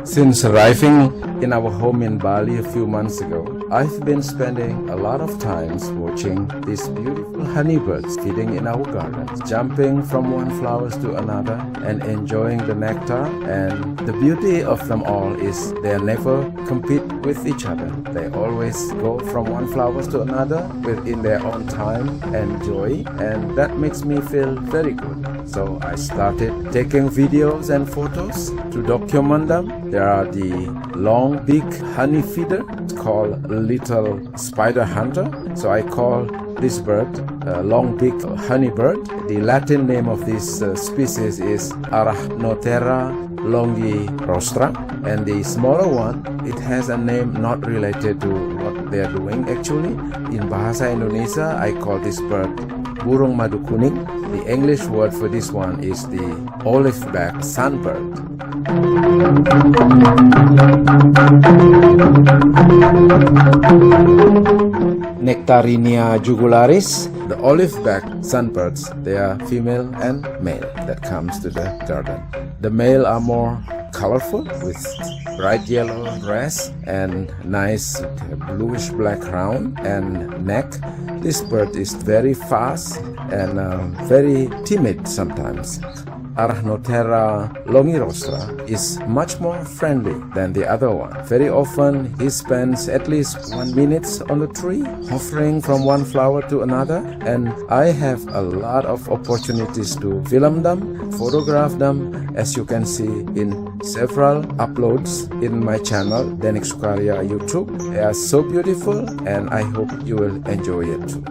Since arriving in our home in Bali a few months ago, I've been spending a lot of times watching these beautiful honeybirds feeding in our gardens, jumping from one flower to another and enjoying the nectar. And the beauty of them all is they never compete with each other. They always go from one flower to another within their own time and joy, and that makes me feel very good. So I started taking videos and photos to document them. There are the long big honey feeder called little spider hunter. So I call this bird long big honey bird. The Latin name of this species is Arachnotera longirostra, and the smaller one, it has a name not related to what they are doing actually. In Bahasa Indonesia, I call this bird burung madu kuning. The English word for this one is the olive-backed sunbird. Nectarinia jugularis, the olive-backed sunbirds, they are female and male that comes to the garden. The male are more colorful with bright yellow breast and nice bluish black crown and neck. This bird is very fast and very timid sometimes. Arachnotera longirostra is much more friendly than the other one. Very often he spends at least 1 minute on the tree, hovering from one flower to another, and I have a lot of opportunities to film them, photograph them, as you can see in several uploads in my channel, Denik Sukarya YouTube. They are so beautiful, and I hope you will enjoy it too.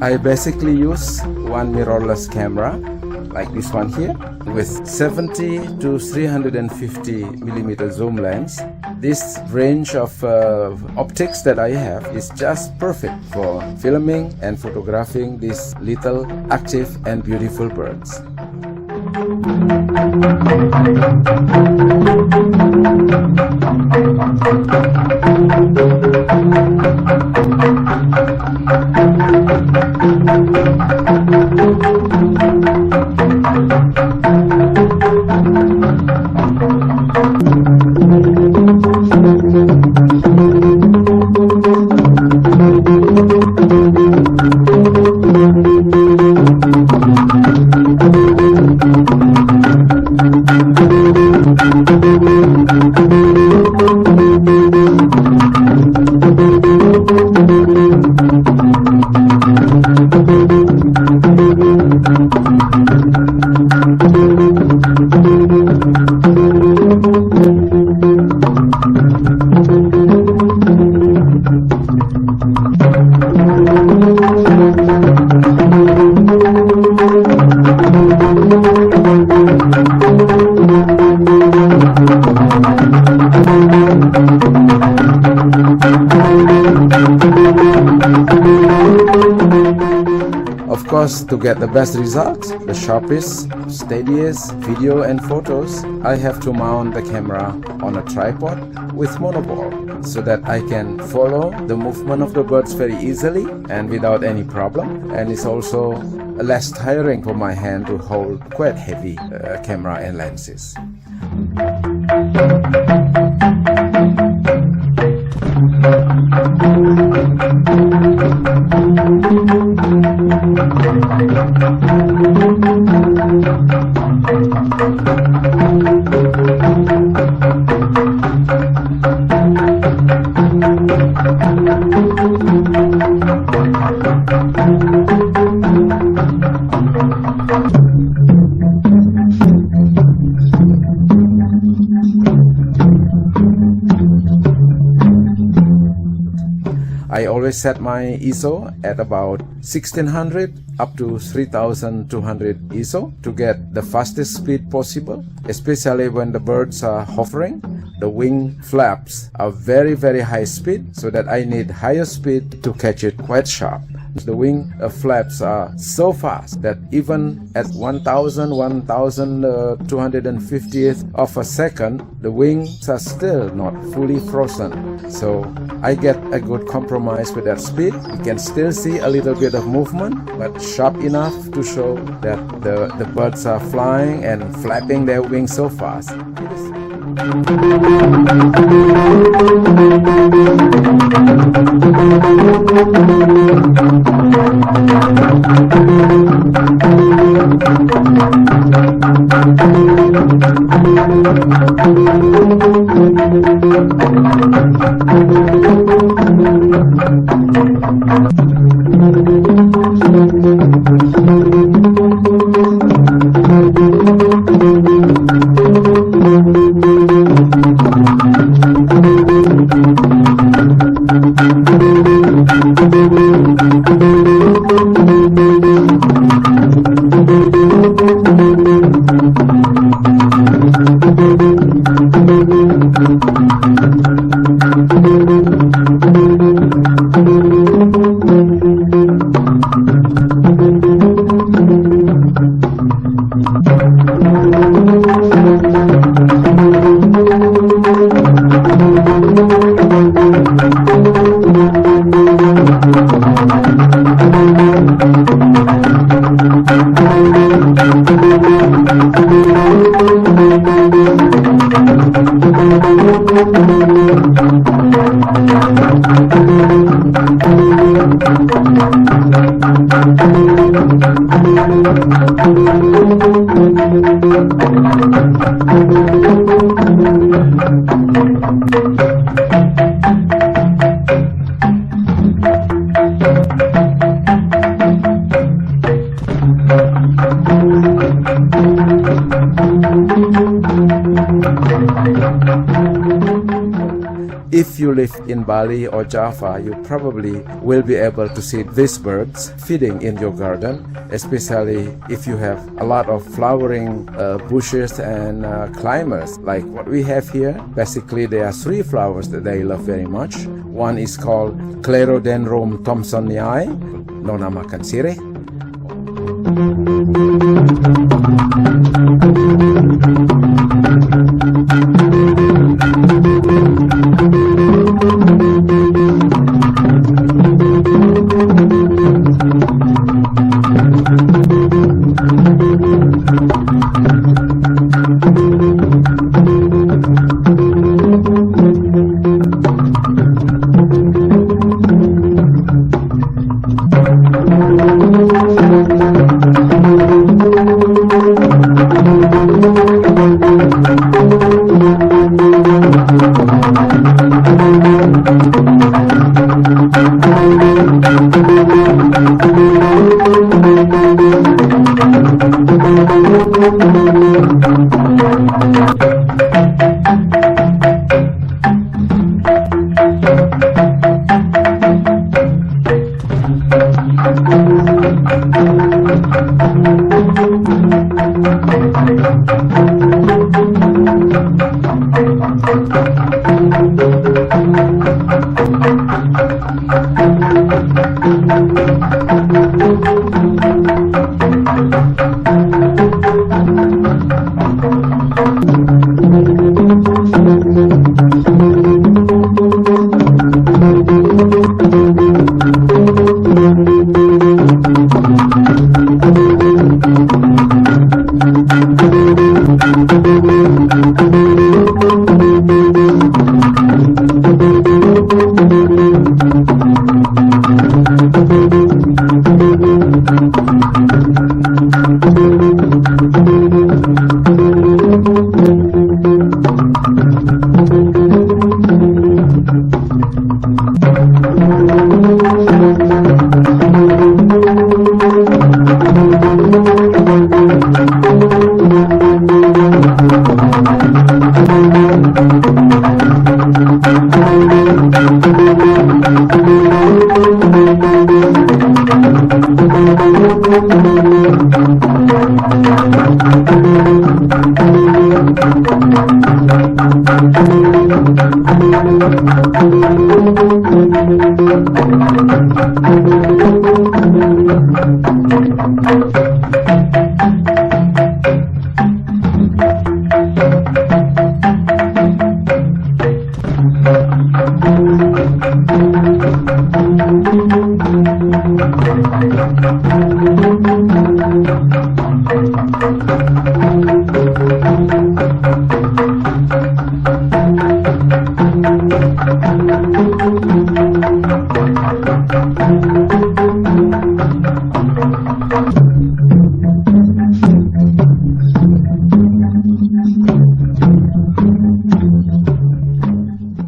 I basically use one mirrorless camera like this one here with 70 to 350 millimeter zoom lens. This range of optics that I have is just perfect for filming and photographing these little active and beautiful birds. Of course, to get the best results, the sharpest, steadiest video and photos, I have to mount the camera on a tripod with monoball so that I can follow the movement of the birds very easily and without any problem. And it's also less tiring for my hand to hold quite heavy camera and lenses. I always set my ISO at about 1600 up to 3200 ISO to get the fastest speed possible, especially when the birds are hovering. The wing flaps are very high speed, so that I need higher speed to catch it quite sharp. The wing flaps are so fast that even at 1250th of a second, the wings are still not fully frozen. So I get a good compromise with that speed. You can still see a little bit of movement, but sharp enough to show that the birds are flying and flapping their wings so fast. If you live in Bali or Java, you probably will be able to see these birds feeding in your garden, especially if you have a lot of flowering bushes and climbers like what we have here. Basically, there are three flowers that they love very much. One is called Clerodendrum thomsoniae, nonamakan sirih.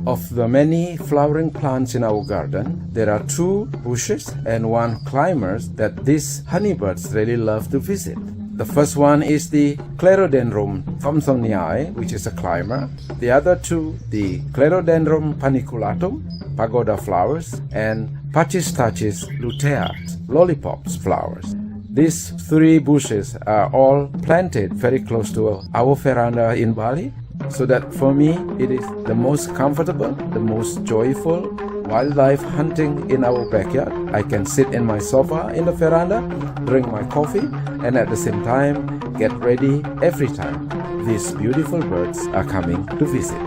Of the many flowering plants in our garden, there are 2 bushes and 1 climbers that these honeybirds really love to visit. The first one is the Clerodendrum thomsoniae, which is a climber. The other 2, the Clerodendrum paniculatum, pagoda flowers, and Pachystachys luteus, lollipops flowers. These 3 bushes are all planted very close to our veranda in Bali, so that for me it is the most comfortable, the most joyful wildlife hunting in our backyard. I can sit in my sofa in the veranda, drink my coffee, and at the same time get ready every time these beautiful birds are coming to visit.